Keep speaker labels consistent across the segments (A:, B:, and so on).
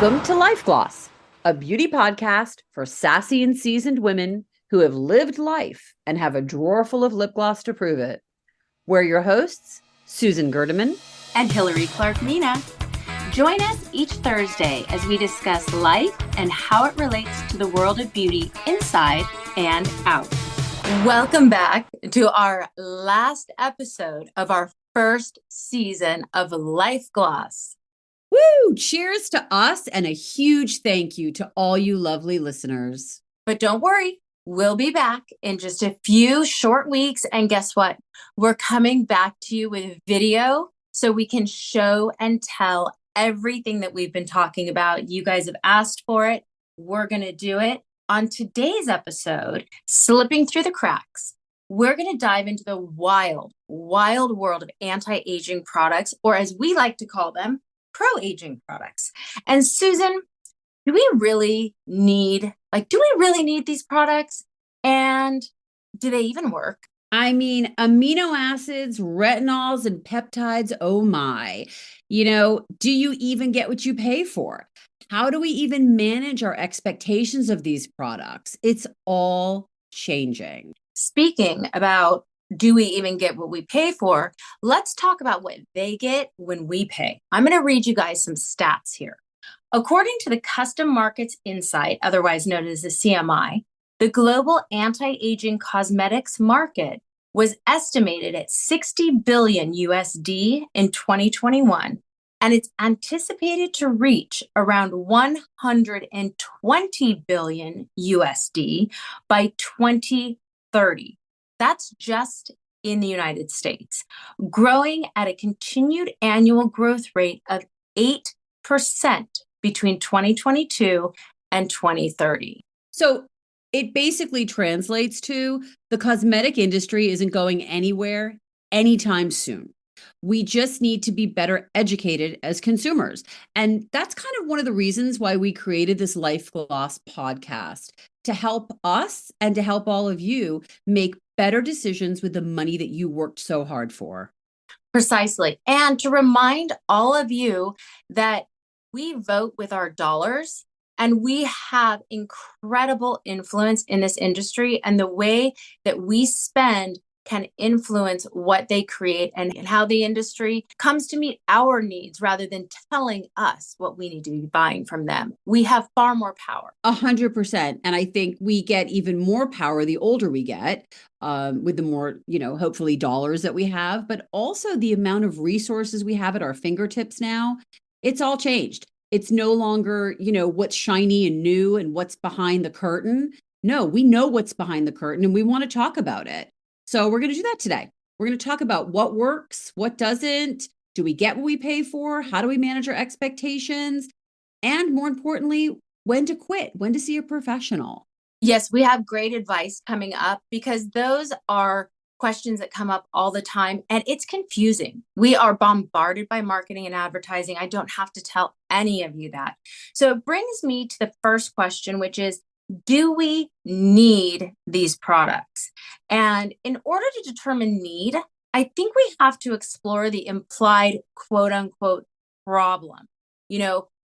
A: Welcome to LifeGloss, a beauty podcast for sassy and seasoned women who have lived life and have a drawer full of lip gloss to prove it. We're your hosts, Susan Gerdeman
B: and Hillary Clark-Mina. Join us each Thursday as we discuss life and how it relates to the world of beauty inside and out. Welcome back to our last episode of our first season of LifeGloss.
A: Woo! Cheers to us and a huge thank you to all you lovely listeners.
B: But don't worry, we'll be back in just a few short weeks. And guess what? We're coming back to you with video so we can show and tell everything that we've been talking about. You guys have asked for it. We're going to do it. On today's episode, Slipping Through the Cracks, we're going to dive into the wild world of anti-aging products, or as we like to call them, pro-aging products. And Susan, do we really need these products? And do they even work?
A: I mean, amino acids, retinols, and peptides, oh my. Do you even get what you pay for? How do we even manage our expectations of these products? It's all changing.
B: Speaking about do we even get what we pay for? Let's talk about what they get when we pay. I'm going to read you guys some stats here. According to the Custom Markets Insight, otherwise known as the CMI, the global anti-aging cosmetics market was estimated at 60 billion USD in 2021, and it's anticipated to reach around 120 billion USD by 2030. That's just in the United States, growing at a continued annual growth rate of 8% between 2022 and 2030.
A: So it basically translates to the cosmetic industry isn't going anywhere anytime soon. We just need to be better educated as consumers. And that's kind of one of the reasons why we created this LifeGloss podcast, to help us and to help all of you make better decisions with the money that you worked so hard for.
B: Precisely. And to remind all of you that we vote with our dollars and we have incredible influence in this industry, and the way that we spend can influence what they create and how the industry comes to meet our needs rather than telling us what we need to be buying from them. We have far more power.
A: 100%. And I think we get even more power the older we get, with the more, hopefully dollars that we have, but also the amount of resources we have at our fingertips now. It's all changed. It's no longer, what's shiny and new and what's behind the curtain. No, we know what's behind the curtain and we want to talk about it. So we're going to do that today. We're going to talk about what works, what doesn't, do we get what we pay for, how do we manage our expectations, and more importantly, when to quit, when to see a professional.
B: Yes, we have great advice coming up because those are questions that come up all the time and it's confusing. We are bombarded by marketing and advertising. I don't have to tell any of you that. So it brings me to the first question, which is, do we need these products? And in order to determine need, I think we have to explore the implied quote unquote problem.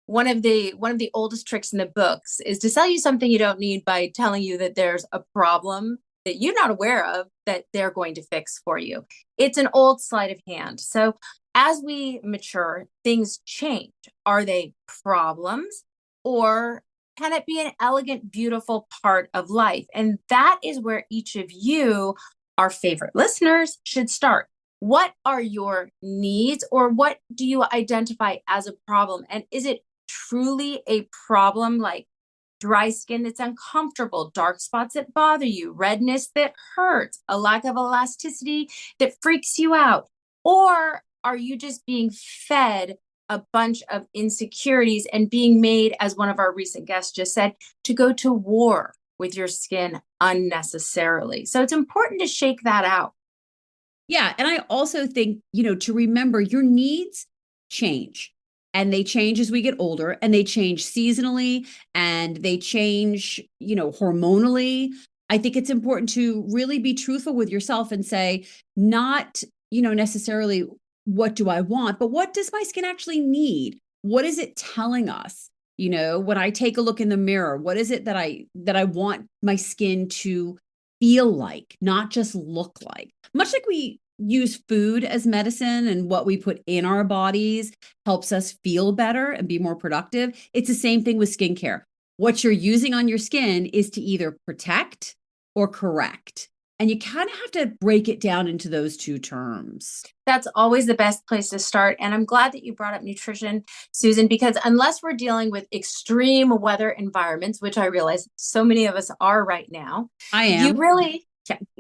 B: One of the oldest tricks in the books is to sell you something you don't need by telling you that there's a problem that you're not aware of that they're going to fix for you. It's an old sleight of hand. So as we mature, things change. Are they problems, or can it be an elegant, beautiful part of life? And that is where each of you, our favorite listeners, should start. What are your needs, or what do you identify as a problem? And is it truly a problem, like dry skin that's uncomfortable, dark spots that bother you, redness that hurts, a lack of elasticity that freaks you out? Or are you just being fed a bunch of insecurities and being made, as one of our recent guests just said, to go to war with your skin unnecessarily? So it's important to shake that out.
A: Yeah. And I also think, to remember your needs change, and they change as we get older, and they change seasonally, and they change, hormonally. I think it's important to really be truthful with yourself and say, not, necessarily what do I want, but what does my skin actually need? What is it telling us? When I take a look in the mirror, what is it that I want my skin to feel like, not just look like? Much like we use food as medicine and what we put in our bodies helps us feel better and be more productive. It's the same thing with skincare. What you're using on your skin is to either protect or correct. And you kind of have to break it down into those two terms.
B: That's always the best place to start. And I'm glad that you brought up nutrition, Susan, because unless we're dealing with extreme weather environments, which I realize so many of us are right now,
A: I
B: you
A: am.
B: really,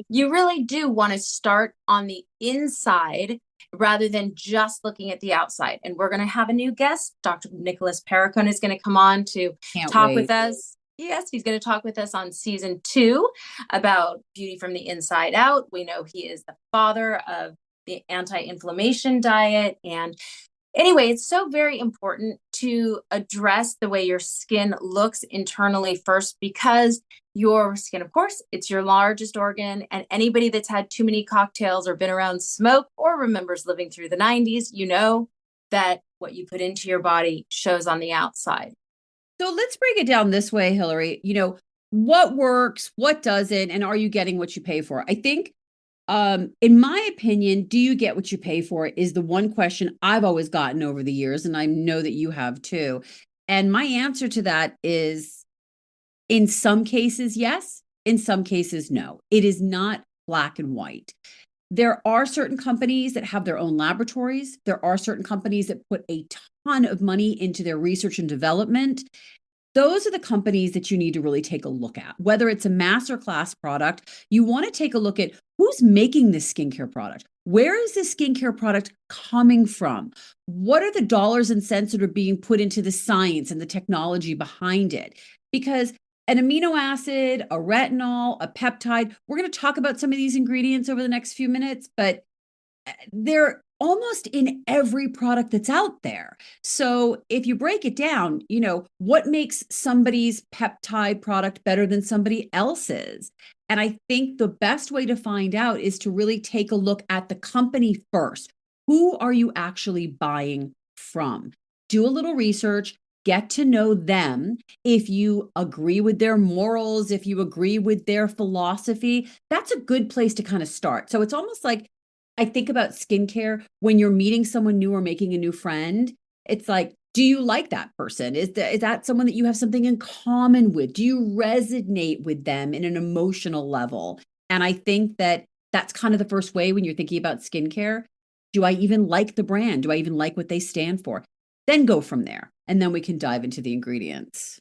B: you really do want to start on the inside rather than just looking at the outside. And we're going to have a new guest. Dr. Nicholas Perricone is going to come on to
A: Can't
B: talk with
A: wait.
B: us. Yes, he's going to talk with us on season 2 about beauty from the inside out. We know he is the father of the anti-inflammation diet. And anyway, it's so very important to address the way your skin looks internally first, because your skin, of course, it's your largest organ. And anybody that's had too many cocktails or been around smoke or remembers living through the 90s, you know that what you put into your body shows on the outside.
A: So let's break it down this way, Hillary. What works, what doesn't, and are you getting what you pay for? I think, in my opinion, do you get what you pay for is the one question I've always gotten over the years, and I know that you have too. And my answer to that is, in some cases, yes. In some cases, no. It is not black and white. There are certain companies that have their own laboratories. There are certain companies that put a ton of money into their research and development. Those are the companies that you need to really take a look at. Whether it's a master class product, you want to take a look at who's making this skincare product. Where is this skincare product coming from? What are the dollars and cents that are being put into the science and the technology behind it? Because an amino acid, a retinol, a peptide, we're going to talk about some of these ingredients over the next few minutes, but they're almost in every product that's out there. So if you break it down, what makes somebody's peptide product better than somebody else's? And I think the best way to find out is to really take a look at the company first. Who are you actually buying from? Do a little research, get to know them. If you agree with their morals, if you agree with their philosophy, that's a good place to kind of start. So it's almost like, I think about skincare when you're meeting someone new or making a new friend. It's like, do you like that person? Is that someone that you have something in common with? Do you resonate with them in an emotional level? And I think that that's kind of the first way when you're thinking about skincare. Do I even like the brand? Do I even like what they stand for? Then go from there. And then we can dive into the ingredients.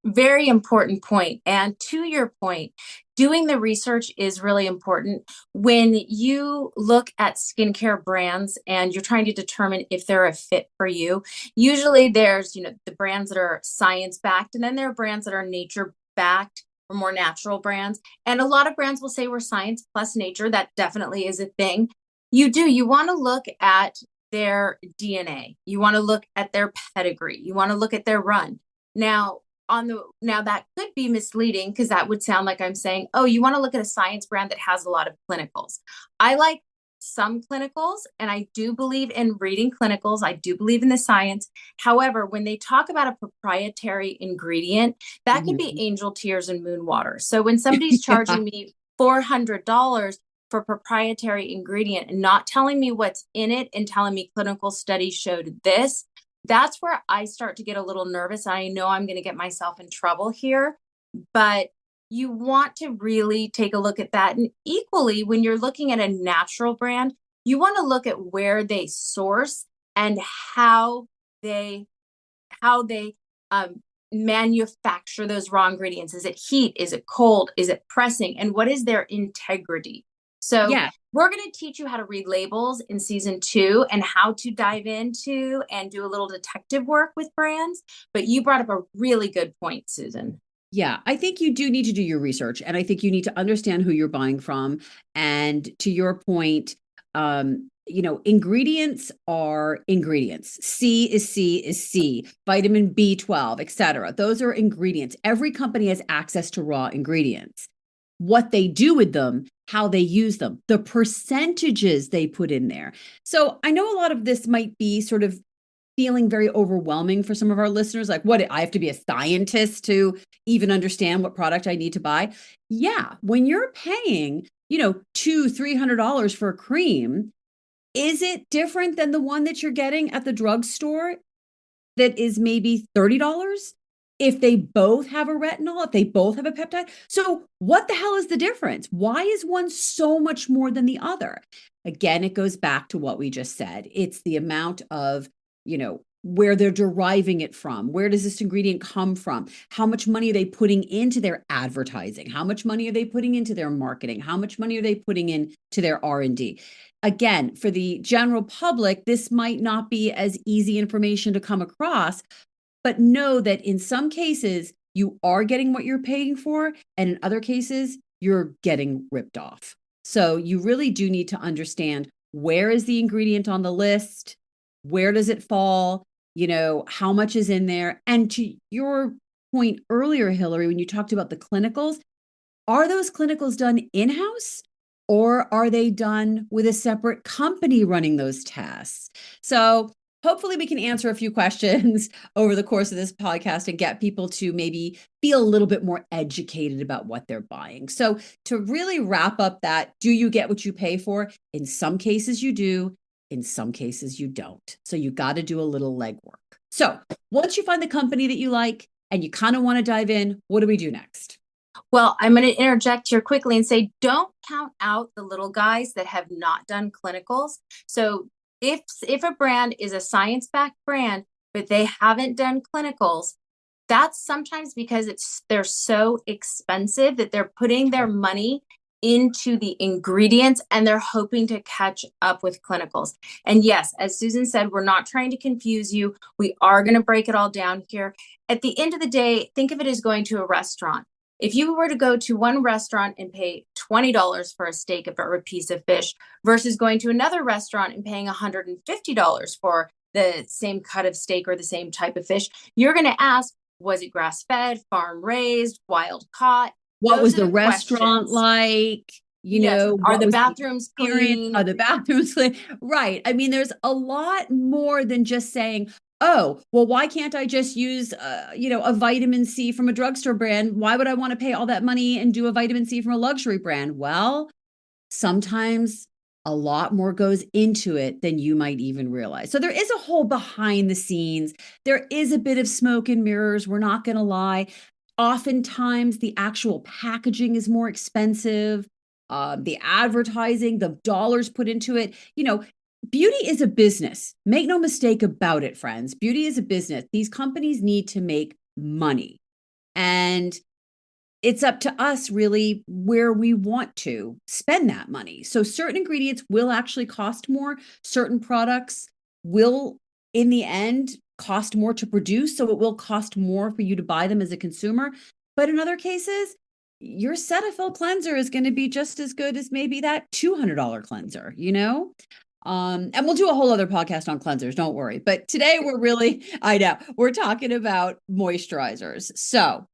B: Very important point. And to your point, doing the research is really important. When you look at skincare brands and you're trying to determine if they're a fit for you, usually there's, the brands that are science backed, and then there are brands that are nature backed or more natural brands. And a lot of brands will say we're science plus nature. That definitely is a thing. You want to look at their DNA. You want to look at their pedigree. You want to look at their run. Now that could be misleading, because that would sound like I'm saying, oh, you want to look at a science brand that has a lot of clinicals. I like some clinicals, and I do believe in reading clinicals. I do believe in the science. However, when they talk about a proprietary ingredient, that could be
A: Mhm.
B: angel tears and moon water. So when somebody's
A: Yeah.
B: charging me $400 for proprietary ingredient and not telling me what's in it and telling me clinical studies showed this, that's where I start to get a little nervous. I know I'm going to get myself in trouble here, but you want to really take a look at that. And equally, when you're looking at a natural brand, you want to look at where they source and they how they manufacture those raw ingredients. Is it heat? Is it cold? Is it pressing? And what is their integrity? So
A: Yeah.
B: we're going to teach you how to read labels in season 2 and how to dive into and do a little detective work with brands. But you brought up a really good point, Susan.
A: Yeah, I think you do need to do your research, and I think you need to understand who you're buying from. And to your point, ingredients are ingredients. C is C is C, vitamin B12, etc. Those are ingredients. Every company has access to raw ingredients. What they do with them, how they use them, the percentages they put in there. So I know a lot of this might be sort of feeling very overwhelming for some of our listeners? Like, what, I have to be a scientist to even understand what product I need to buy? Yeah, when you're paying, $200-300 for a cream, is it different than the one that you're getting at the drugstore that is maybe $30? If they both have a retinol, if they both have a peptide. So what the hell is the difference? Why is one so much more than the other? Again, it goes back to what we just said. It's the amount of, where they're deriving it from. Where does this ingredient come from? How much money are they putting into their advertising? How much money are they putting into their marketing? How much money are they putting into their R&D? Again, for the general public, this might not be as easy information to come across, but know that in some cases, you are getting what you're paying for, and in other cases, you're getting ripped off. So you really do need to understand, where is the ingredient on the list? Where does it fall? How much is in there? And to your point earlier, Hillary, when you talked about the clinicals, are those clinicals done in-house, or are they done with a separate company running those tests? So hopefully we can answer a few questions over the course of this podcast and get people to maybe feel a little bit more educated about what they're buying. So to really wrap up that, do you get what you pay for? In some cases you do, in some cases you don't. So you got to do a little legwork. So once you find the company that you like and you kind of want to dive in, what do we do next?
B: Well, I'm going to interject here quickly and say, don't count out the little guys that have not done clinicals. So if a brand is a science-backed brand, but they haven't done clinicals, that's sometimes because they're so expensive that they're putting their money into the ingredients and they're hoping to catch up with clinicals. And yes, as Susan said, we're not trying to confuse you. We are going to break it all down here. At the end of the day, think of it as going to a restaurant. If you were to go to one restaurant and pay $20 for a steak or a piece of fish versus going to another restaurant and paying $150 for the same cut of steak or the same type of fish, you're going to ask, was it grass-fed, farm-raised, wild-caught?
A: What was the restaurant like?
B: Yes. Are
A: What
B: the
A: was the
B: bathrooms
A: experience?
B: clean?
A: Are the bathrooms clean? Right. I mean, there's a lot more than just saying, oh, well, why can't I just use, a vitamin C from a drugstore brand? Why would I want to pay all that money and do a vitamin C from a luxury brand? Well, sometimes a lot more goes into it than you might even realize. So there is a whole behind the scenes. There is a bit of smoke and mirrors. We're not going to lie. Oftentimes, the actual packaging is more expensive. The advertising, the dollars put into it. Beauty is a business. Make no mistake about it, friends. Beauty is a business. These companies need to make money. And it's up to us really where we want to spend that money. So certain ingredients will actually cost more. Certain products will, in the end, cost more to produce. So it will cost more for you to buy them as a consumer. But in other cases, your Cetaphil cleanser is going to be just as good as maybe that $200 cleanser, and we'll do a whole other podcast on cleansers, don't worry. But today I know, we're talking about moisturizers. So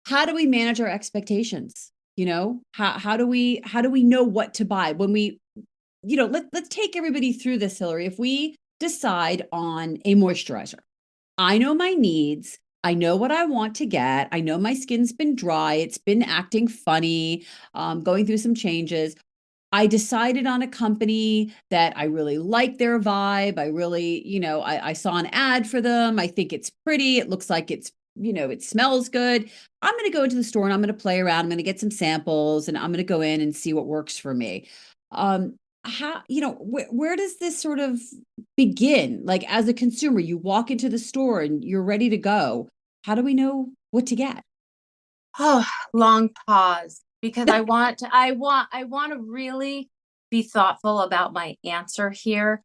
A: how do we manage our expectations? How do we know what to buy when we, let's take everybody through this, Hillary. If we decide on a moisturizer, I know my needs. I know what I want to get. I know my skin's been dry. It's been acting funny, going through some changes. I decided on a company that I really like their vibe. I really, I saw an ad for them. I think it's pretty. It looks like it smells good. I'm going to go into the store and I'm going to play around. I'm going to get some samples and I'm going to go in and see what works for me. Where does this sort of begin? Like, as a consumer, you walk into the store and you're ready to go. How do we know what to get?
B: Oh, long pause, because I want to really be thoughtful about my answer here.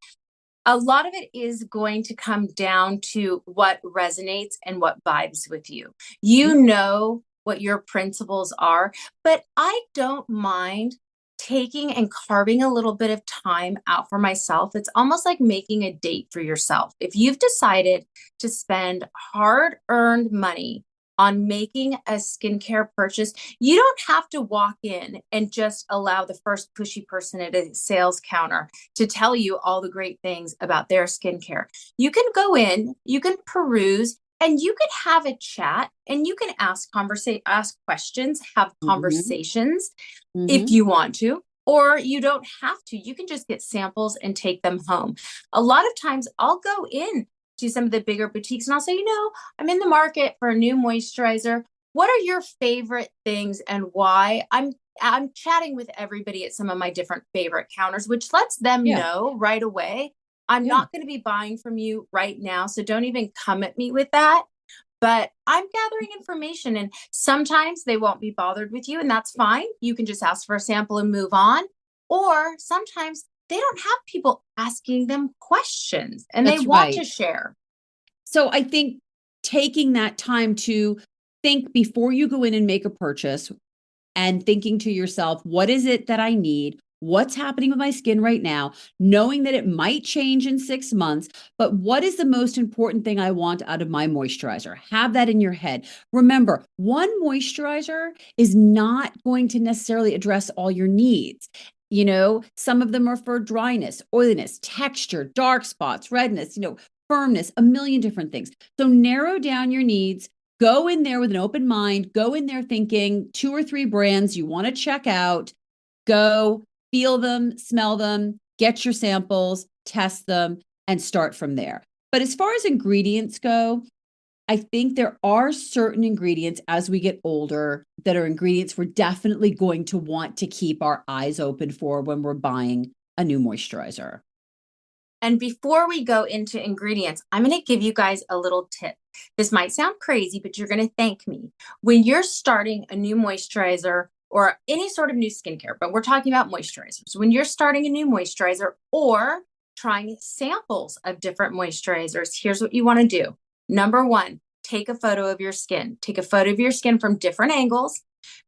B: A lot of it is going to come down to what resonates and what vibes with you. You know what your principles are, but I don't mind taking and carving a little bit of time out for myself. It's almost like making a date for yourself. If you've decided to spend hard-earned money on making a skincare purchase, you don't have to walk in and just allow the first pushy person at a sales counter to tell you all the great things about their skincare. You can go in, you can peruse, and you can have a chat and you can ask questions, have
A: Mm-hmm.
B: conversations if
A: Mm-hmm.
B: you want to, or you don't have to. You can just get samples and take them home. A lot of times I'll go in to some of the bigger boutiques and I'll say, I'm in the market for a new moisturizer. What are your favorite things and why? I'm chatting with everybody at some of my different favorite counters, which lets them
A: Yeah.
B: know right away. I'm
A: Yeah.
B: not going to be buying from you right now. So don't even come at me with that. But I'm gathering information, and sometimes they won't be bothered with you, and that's fine. You can just ask for a sample and move on. Or sometimes they don't have people asking them questions and they
A: That's
B: want
A: right.
B: to share.
A: So I think taking that time to think before you go in and make a purchase, and thinking to yourself, what is it that I need? What's happening with my skin right now? Knowing that it might change in 6 months, but what is the most important thing I want out of my moisturizer? Have that in your head. Remember, one moisturizer is not going to necessarily address all your needs. Some of them are for dryness, oiliness, texture, dark spots, redness, firmness, a million different things. So narrow down your needs. Go in there with an open mind. Go in there thinking 2 or 3 brands you want to check out. Go feel them, smell them, get your samples, test them, and start from there. But as far as ingredients go, I think there are certain ingredients as we get older that are ingredients we're definitely going to want to keep our eyes open for when we're buying a new moisturizer.
B: And before we go into ingredients, I'm going to give you guys a little tip. This might sound crazy, but you're going to thank me. When you're starting a new moisturizer or any sort of new skincare, but we're talking about moisturizers. When you're starting a new moisturizer or trying samples of different moisturizers, here's what you want to do. Number one, take a photo of your skin. Take a photo of your skin from different angles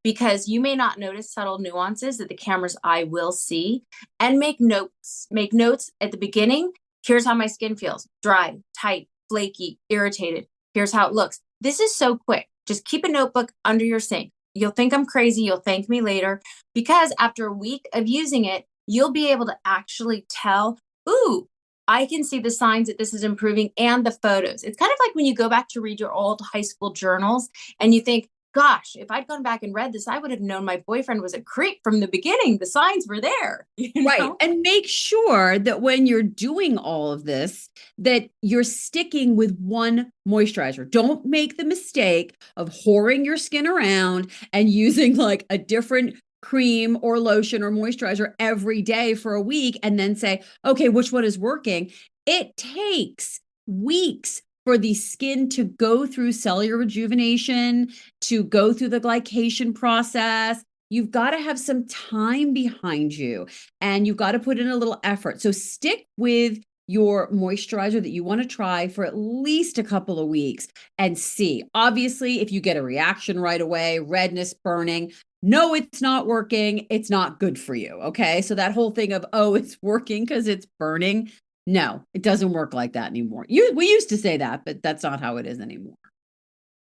B: because you may not notice subtle nuances that the camera's eye will see, and make notes. Make notes at the beginning. Here's how my skin feels: dry, tight, flaky, irritated. Here's how it looks. This is so quick. Just keep a notebook under your sink. You'll think I'm crazy. You'll thank me later because after a week of using it, you'll be able to actually tell, ooh, I can see the signs that this is improving and the photos. It's kind of like when you go back to read your old high school journals and you think, gosh, if I'd gone back and read this, I would have known my boyfriend was a creep from the beginning. The signs were there, you
A: Right.
B: know?
A: And make sure that when you're doing all of this, that you're sticking with one moisturizer. Don't make the mistake of whoring your skin around and using like a different cream or lotion or moisturizer every day for a week and then say, okay, which one is working? It takes weeks for the skin to go through cellular rejuvenation, to go through the glycation process. You've got to have some time behind you and you've got to put in a little effort. So stick with your moisturizer that you want to try for at least a couple of weeks and see. Obviously, if you get a reaction right away, redness, burning, no, it's not working. It's not good for you. Okay. So that whole thing of, oh, it's working because it's burning. No, it doesn't work like that anymore. We used to say that, but that's not how it is anymore.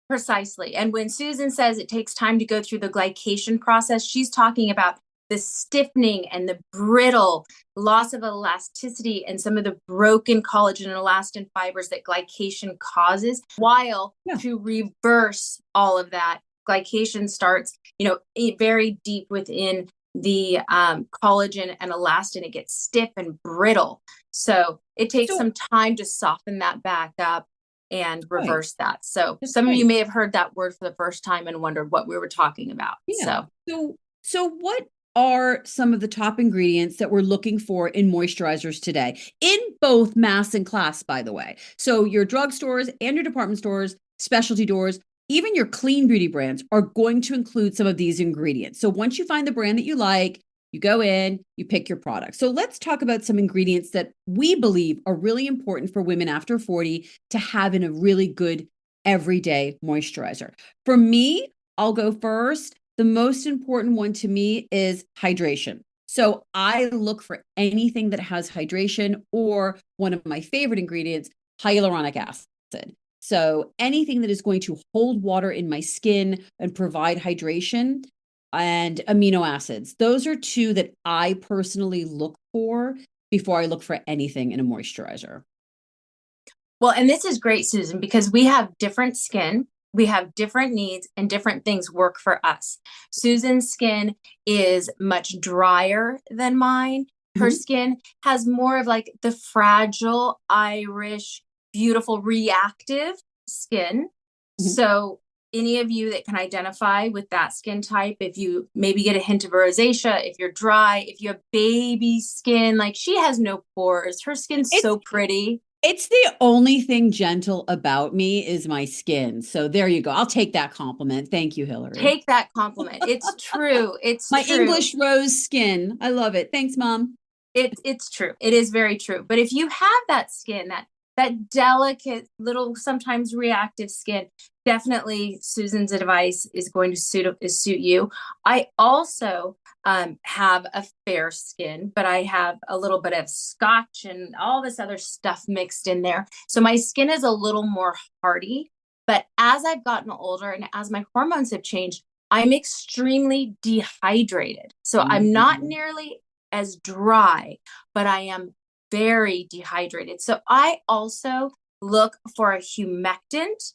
B: Precisely. And when Susan says it takes time to go through the glycation process, she's talking about the stiffening and the brittle loss of elasticity and some of the broken collagen and elastin fibers that glycation causes. While
A: Yeah.
B: to reverse all of that, glycation starts, very deep within the collagen and elastin. It gets stiff and brittle. So it takes
A: So,
B: some time to soften that back up and
A: right.
B: reverse that. So
A: That's
B: some of you
A: right.
B: may have heard that word for the first time and wondered what we were talking about.
A: Yeah.
B: So
A: So what are some of the top ingredients that we're looking for in moisturizers today in both mass and class, by the way? So your drugstores and your department stores, specialty doors, even your clean beauty brands are going to include some of these ingredients. So once you find the brand that you like, you go in, you pick your product. So let's talk about some ingredients that we believe are really important for women after 40 to have in a really good everyday moisturizer. For me, I'll go first. The most important one to me is hydration. So I look for anything that has hydration or one of my favorite ingredients, hyaluronic acid. So anything that is going to hold water in my skin and provide hydration and amino acids, those are two that I personally look for before I look for anything in a moisturizer.
B: Well, and this is great, Susan, because we have different skin, we have different needs, and different things work for us. Susan's skin is much drier than mine. Her
A: Mhm,
B: skin has more of like the fragile Irish, beautiful, reactive skin.
A: mhm.
B: So, any of you that can identify with that skin type, if you maybe get a hint of rosacea, if you're dry, if you have baby skin, like she has no pores, her skin's
A: It's
B: so pretty.
A: it's the only thing gentle about me is my skin. So there you go. I'll take that compliment. Thank you, Hillary.
B: Take that compliment. It's true. It's
A: My
B: true.
A: English rose skin. I love it. Thanks, Mom.
B: It's true. It is very true. But if you have that skin, that delicate little sometimes reactive skin, definitely Susan's advice is going to suit you. I also have a fair skin, but I have a little bit of scotch and all this other stuff mixed in there. So my skin is a little more hardy. But as I've gotten older and as my hormones have changed, I'm extremely dehydrated. So I'm not
A: Mhm.
B: nearly as dry, but I am very dehydrated. So I also look for a humectant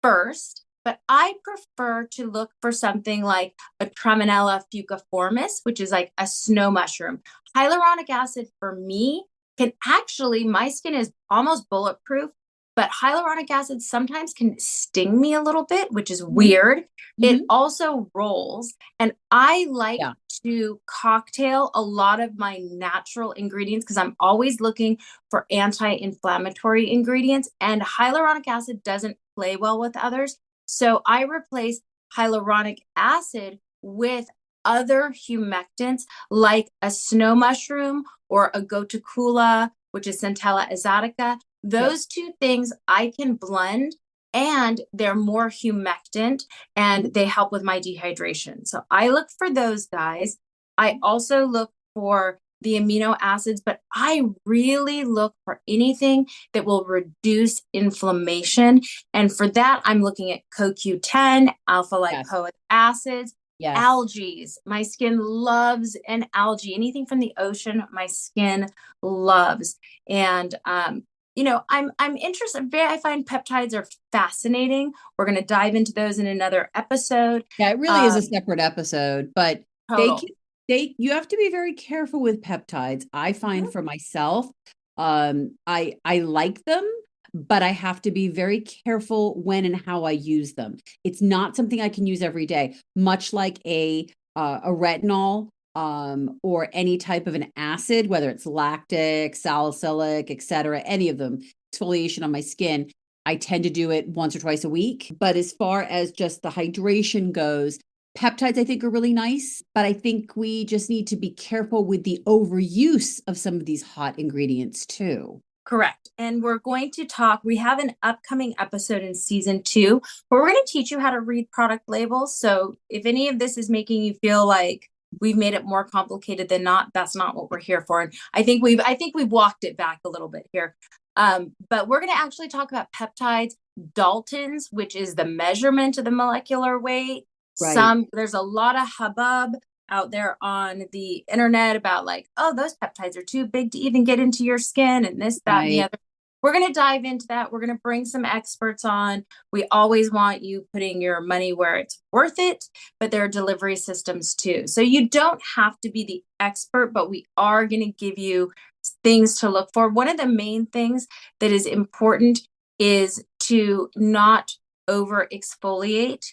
B: first, but I prefer to look for something like a Tremonella fuciformis, which is like a snow mushroom. Hyaluronic acid for me can actually, my skin is almost bulletproof, but hyaluronic acid sometimes can sting me a little bit, which is
A: Mhm.
B: weird. It
A: Mhm.
B: also rolls, and I like
A: Yeah.
B: to cocktail a lot of my natural ingredients because I'm always looking for anti-inflammatory ingredients, and hyaluronic acid doesn't play well with others. So I replace hyaluronic acid with other humectants like a snow mushroom or a gotucula, which is Centella exotica.
A: Yep.
B: Those two things I can blend, and they're more humectant and they help with my dehydration. So I look for those guys. I also look for the amino acids, but I really look for anything that will reduce inflammation. And for that, I'm looking at CoQ10, alpha
A: Yes.
B: lipoic acids,
A: Yes.
B: algae. My skin loves an algae. Anything from the ocean, my skin loves. And I'm interested. I find peptides are fascinating. We're going to dive into those in another episode.
A: Yeah, it really is a
B: Um,
A: separate episode, but they
B: Total.
A: can you have to be very careful with peptides. I find
B: Mhm.
A: for myself, I like them, but I have to be very careful when and how I use them. It's not something I can use every day, much like a retinol or any type of an acid, whether it's lactic, salicylic, etc., any of them, exfoliation on my skin. I tend to do it once or twice a week. But as far as just the hydration goes, peptides I think are really nice, but I think we just need to be careful with the overuse of some of these hot ingredients too.
B: Correct. And we're going to talk. We have an upcoming episode in season 2 where we're going to teach you how to read product labels. So if any of this is making you feel like we've made it more complicated than not, that's not what we're here for. And I think we've walked it back a little bit here. But we're going to actually talk about peptides, Daltons, which is the measurement of the molecular weight.
A: Right.
B: There's a lot of hubbub out there on the internet about like, oh, those peptides are too big to even get into your skin and this, that, and the
A: Right.
B: other. We're going to dive into that. We're going to bring some experts on. We always want you putting your money where it's worth it, but there are delivery systems too. So you don't have to be the expert, but we are going to give you things to look for. One of the main things that is important is to not over exfoliate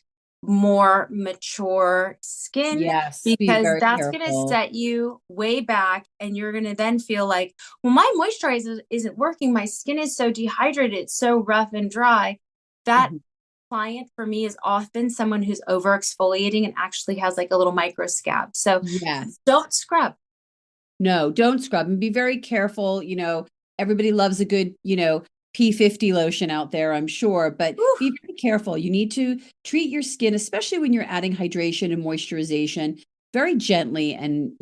B: more mature skin
A: Yes. Be
B: because
A: very
B: that's going to
A: careful.
B: set you way back and you're going to then feel like, well, my moisturizer isn't working. My skin is so dehydrated, it's so rough and dry. That
A: Mhm.
B: client for me is often someone who's over exfoliating and actually has like a little micro scab. So
A: Yes.
B: don't scrub.
A: No, don't scrub and be very careful. Everybody loves a good, P50 lotion out there, I'm sure, but
B: Whew.
A: be very careful. You need to treat your skin, especially when you're adding hydration and moisturization, very gently and,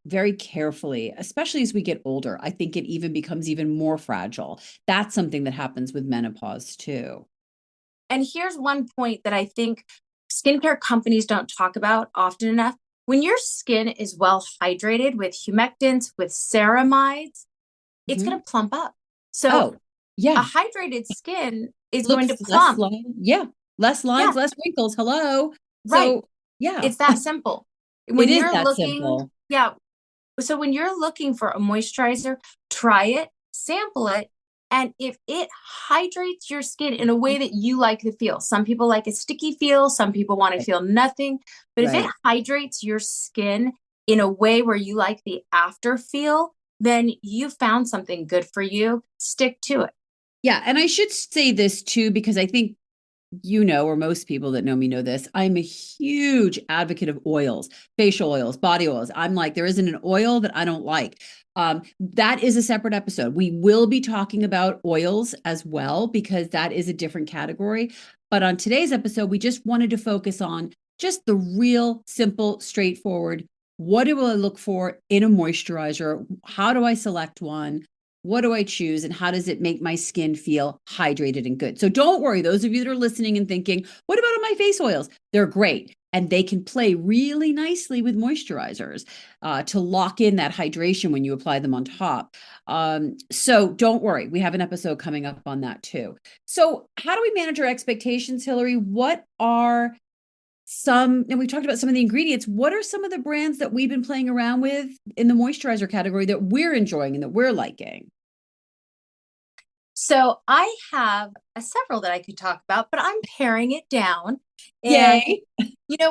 A: very carefully, especially as we get older. I think it even becomes even more fragile. That's something that happens with menopause too.
B: And here's one point that I think skincare companies don't talk about often enough. When your skin is well hydrated with humectants, with ceramides, it's
A: Mhm.
B: going to plump up. So
A: Oh,
B: a
A: yeah.
B: hydrated skin is going
A: Looks
B: to
A: less
B: plump.
A: line. Yeah. Less
B: Yeah,
A: lines, less wrinkles. Hello.
B: right.
A: So, yeah,
B: It's that simple.
A: it
B: When
A: is
B: you're
A: that
B: looking,
A: simple.
B: yeah, so when you're looking for a moisturizer, try it, sample it, and if it hydrates your skin in a way that you like the feel, some people like a sticky feel, some people want to
A: Right.
B: feel nothing, but if it
A: Right.
B: hydrates your skin in a way where you like the after feel, then you found something good for you. Stick to it.
A: Yeah. And I should say this too, because I think you know, or most people that know me know this, I'm a huge advocate of oils, facial oils, body oils. I'm like, there isn't an oil that I don't like. That is a separate episode. We will be talking about oils as well, because that is a different category. But on today's episode, we just wanted to focus on just the real, simple, straightforward. What do I look for in a moisturizer? How do I select one? What do I choose, and how does it make my skin feel hydrated and good? So don't worry, those of you that are listening and thinking, what about on my face oils? They're great. And they can play really nicely with moisturizers to lock in that hydration when you apply them on top. So don't worry, we have an episode coming up on that too. So, how do we manage our expectations, Hillary? What are some, and we talked about some of the ingredients. What are some of the brands that we've been playing around with in the moisturizer category that we're enjoying and that we're liking?
B: So I have several that I could talk about, but I'm paring it down. And,
A: Yay.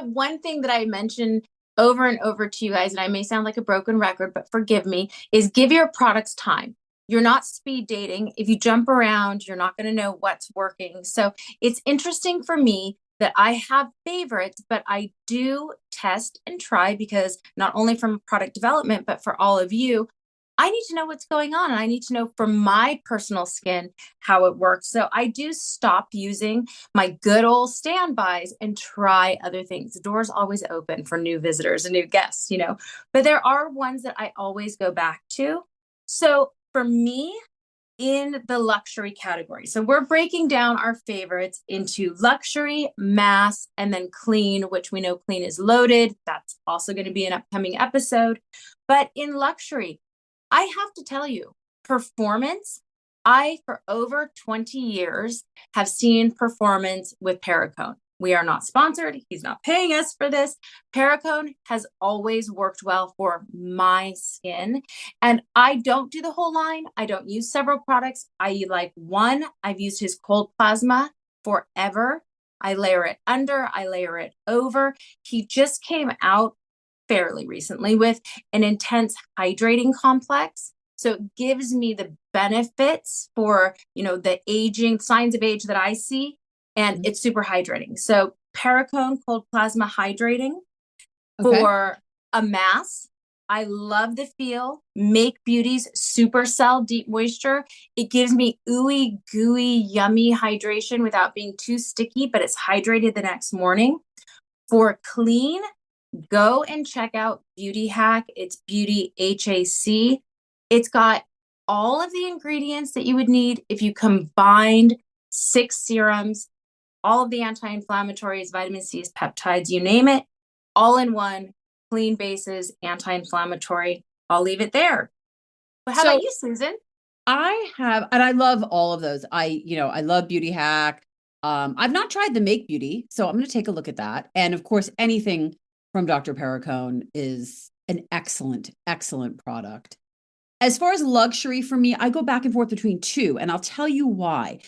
B: one thing that I mentioned over and over to you guys, and I may sound like a broken record, but forgive me, is give your products time. You're not speed dating. If you jump around, you're not going to know what's working. So it's interesting for me that I have favorites, but I do test and try because not only from product development, but for all of you, I need to know what's going on. And I need to know for my personal skin how it works. So I do stop using my good old standbys and try other things. The door's always open for new visitors and new guests. But there are ones that I always go back to. So for me, in the luxury category. So we're breaking down our favorites into luxury, mass, and then clean, which we know clean is loaded. That's also going to be an upcoming episode. But in luxury, I have to tell you, performance, I, for over 20 years, have seen performance with Perricone. We are not sponsored. He's not paying us for this. Perricone has always worked well for my skin. And I don't do the whole line. I don't use several products. I like one. I've used his cold plasma forever. I layer it under, I layer it over. He just came out fairly recently with an intense hydrating complex. So it gives me the benefits for, the aging signs of age that I see, and it's super hydrating. So Perricone cold plasma hydrating
A: Okay.
B: for a mass. I love the feel. Make Beauty's Supercell Deep Moisture. It gives me ooey gooey yummy hydration without being too sticky, but it's hydrated the next morning. For clean, go and check out Beauty Hack. It's Beauty HAC. It's got all of the ingredients that you would need if you combined 6 serums, all of the anti-inflammatories, vitamin C's, peptides, you name it, all in one, clean bases, anti-inflammatory. I'll leave it there. But how about
A: So
B: you, Susan?
A: I have, and I love all of those. I love Beauty Hack. I've not tried the Make Beauty, so I'm going to take a look at that. And of course, anything from Dr. Perricone is an excellent, excellent product. As far as luxury for me, I go back and forth between two, and I'll tell you why.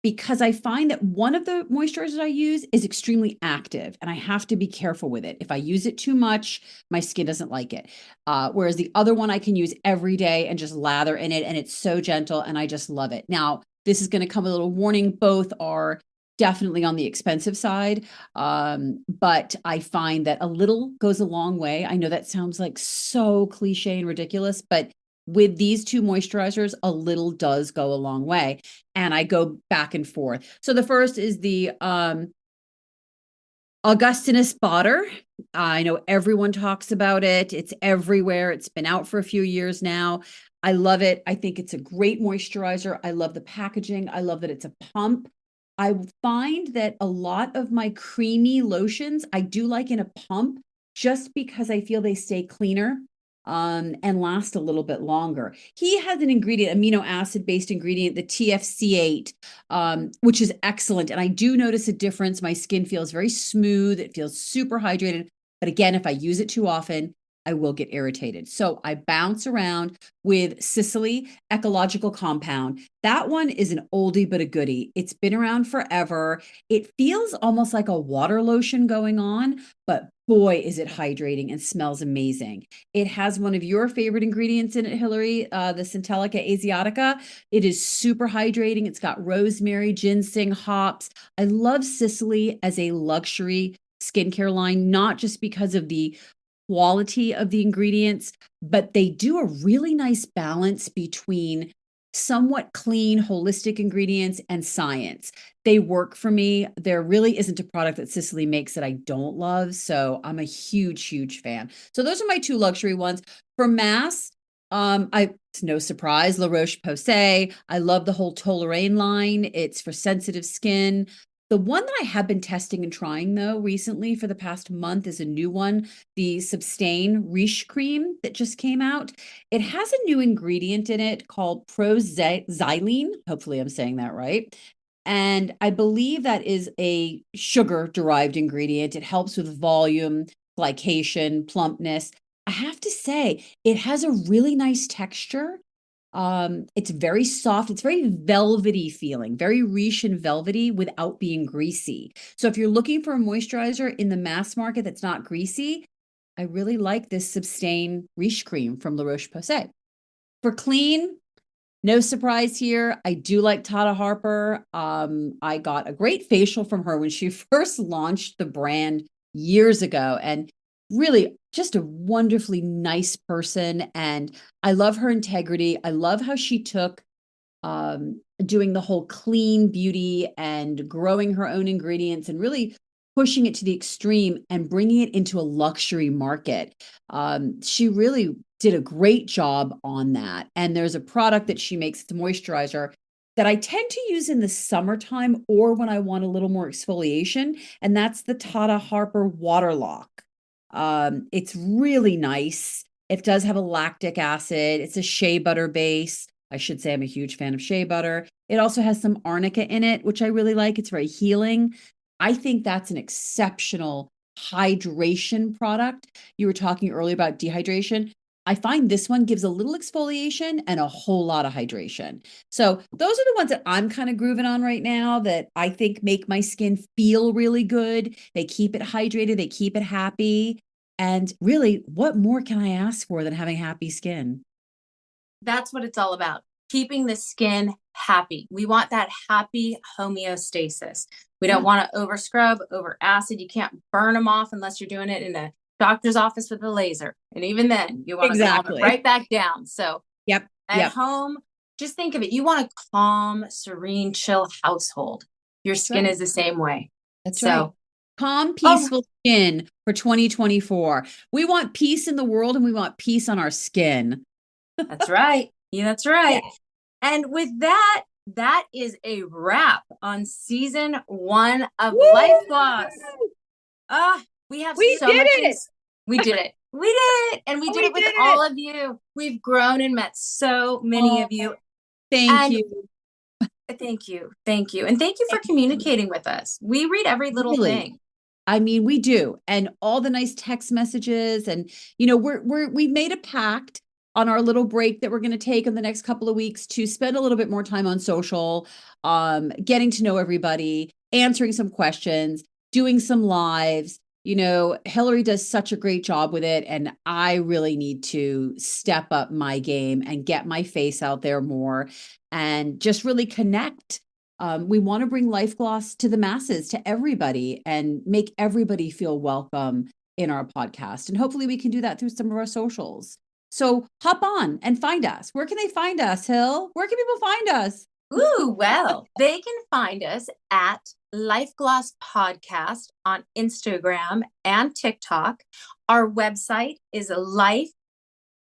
A: Because I find that one of the moisturizers I use is extremely active, and I have to be careful with it. If I use it too much, my skin doesn't like it. Whereas the other one I can use every day and just lather in it, and it's so gentle, and I just love it. Now, this is going to come with a little warning. Both are definitely on the expensive side. But I find that a little goes a long way. I know that sounds like so cliche and ridiculous, but with these two moisturizers, a little does go a long way. And I go back and forth. So the first is the Augustinus Botter. I know everyone talks about it. It's everywhere. It's been out for a few years now. I love it. I think it's a great moisturizer. I love the packaging. I love that it's a pump. I find that a lot of my creamy lotions I do like in a pump just because I feel they stay cleaner and last a little bit longer. He has an ingredient, amino acid based ingredient, the TFC8, which is excellent. And I do notice a difference. My skin feels very smooth, it feels super hydrated. But again, if I use it too often, I will get irritated. So I bounce around with Sicily Ecological Compound. That one is an oldie but a goodie. It's been around forever. It feels almost like a water lotion going on, but boy, is it hydrating and smells amazing. It has one of your favorite ingredients in it, Hillary, the Centellica asiatica. It is super hydrating. It's got rosemary, ginseng, hops. I love Sicily as a luxury skincare line, not just because of the quality of the ingredients, but they do a really nice balance between somewhat clean, holistic ingredients and science. They work for me. There really isn't a product that Sicily makes that I don't love. So I'm a huge, huge fan. So those are my two luxury ones. For mass, it's no surprise, La Roche-Posay. I love the whole Toleraine line. It's for sensitive skin. The one that I have been testing and trying though recently for the past month is a new one, the Substain Riche Cream that just came out. It has a new ingredient in it called proxylene. Hopefully I'm saying that right. And I believe that is a sugar derived ingredient. It helps with volume, glycation, plumpness. I have to say, it has a really nice texture. It's very soft. It's very velvety feeling, very riche and velvety without being greasy. So if you're looking for a moisturizer in the mass market that's not greasy, I really like this Substain Riche Cream from La Roche-Posay. For clean, no surprise here. I do like Tata Harper. I got a great facial from her when she first launched the brand years ago, and really just a wonderfully nice person. And I love her integrity. I love how she took doing the whole clean beauty and growing her own ingredients and really pushing it to the extreme and bringing it into a luxury market. She really did a great job on that. And there's a product that she makes, it's a moisturizer that I tend to use in the summertime or when I want a little more exfoliation, and that's the Tata Harper Water Lock. It's really nice. It does have a lactic acid. It's a shea butter base. I should say I'm a huge fan of shea butter. It also has some arnica in it, which I really like. It's very healing. I think that's an exceptional hydration product. You were talking earlier about dehydration. I find this one gives a little exfoliation and a whole lot of hydration. So those are the ones that I'm kind of grooving on right now that I think make my skin feel really good. They keep it hydrated, they keep it happy. And really, what more can I ask for than having happy skin?
B: That's what it's all about. Keeping the skin happy. We want that happy homeostasis. We don't
A: Yeah,
B: want to over scrub, over acid. You can't burn them off unless you're doing it in a doctor's office with a laser. And even then, you want to calm it
A: exactly.
B: right back down. So
A: Yep,
B: at
A: yep.
B: home, just think of it. You want a calm, serene, chill household. Your
A: That's
B: skin
A: right.
B: is the same way.
A: That's right.
B: So,
A: Calm,
B: oh,
A: peaceful skin for 2024. We want peace in the world and we want peace on our skin.
B: that's right. Yeah, that's
A: Yeah.
B: right. And with that, that is a wrap on season 1 of Life
A: Woo!
B: Gloss. Ah, we have
A: We
B: so
A: did
B: much
A: it.
B: we did it. We did it. And we did
A: We
B: it with
A: did it.
B: all of you. We've grown and met so many
A: Oh,
B: of you.
A: thank
B: And
A: you.
B: thank you. Thank you. And thank you for
A: Thank you.
B: communicating with us. We read every little
A: Really.
B: thing.
A: I mean, we do. And all the nice text messages and we made a pact on our little break that we're going to take in the next couple of weeks to spend a little bit more time on social, getting to know everybody, answering some questions, doing some lives. Hillary does such a great job with it, and I really need to step up my game and get my face out there more and just really connect. We want to bring Life Gloss to the masses, to everybody, and make everybody feel welcome in our podcast. And hopefully we can do that through some of our socials. So hop on and find us. Where can they find us, Hill? Where can people find us?
B: Ooh, well, they can find us at Life Gloss Podcast on Instagram and TikTok. Our website is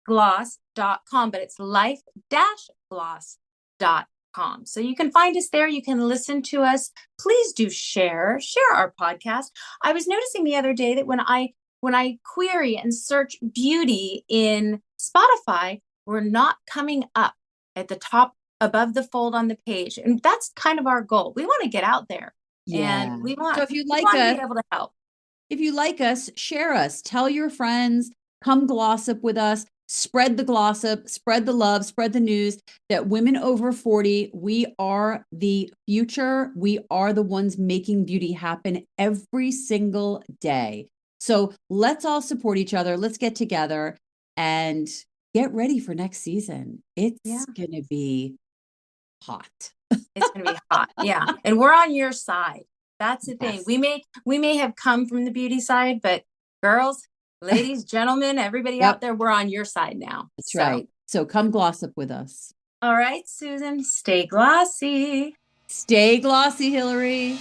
B: lifegloss.com, but it's life-gloss.com. lifegloss.com. So you can find us there. You can listen to us. Please do share our podcast. I was noticing the other day that when I query and search beauty in Spotify, we're not coming up at the top above the fold on the page. And that's kind of our goal. We want to get out there,
A: Yeah.
B: and we
A: So
B: want
A: if you
B: we
A: like
B: want to
A: us,
B: be able to help.
A: if you like us, share us, tell your friends, come glossip with us, spread the glossip, spread the love, spread the news that women over 40, we are the future. We are the ones making beauty happen every single day. So let's all support each other. Let's get together and get ready for next season.
B: Yeah.
A: It's going to be hot.
B: It's going to be hot. Yeah. And we're on your side. That's the thing.
A: Yes.
B: We may have come from the beauty side, but girls, ladies, gentlemen, everybody
A: Yep,
B: out there, we're on your side now.
A: that's right. So come glossip with us.
B: All right, Susan, stay glossy.
A: Stay glossy, Hillary.